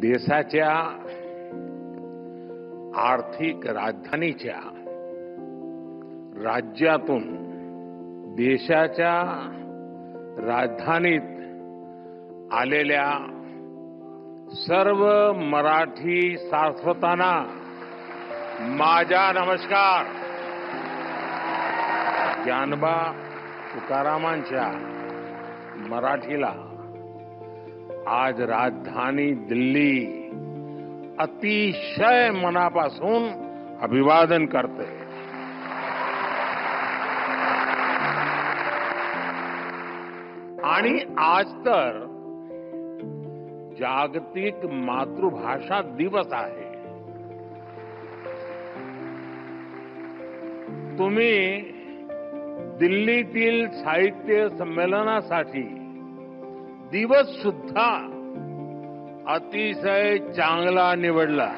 देशाच्या आर्थिक राजधानीच्या राज्यातून देशाच्या राजधानीत आलेल्या सर्व मराठी सारस्वतांना माझा नमस्कार. ज्ञानोबा तुकारामांच्या मराठीला आज राजधानी दिल्ली अतिशय मनापासून अभिवादन करते. आणि आज तर जागतिक मातृभाषा दिवस आहे. तुम्ही दिल्लीतील साहित्य संमेलनासाठी दिवस सुद्धा अतिशय चांगला निवडला.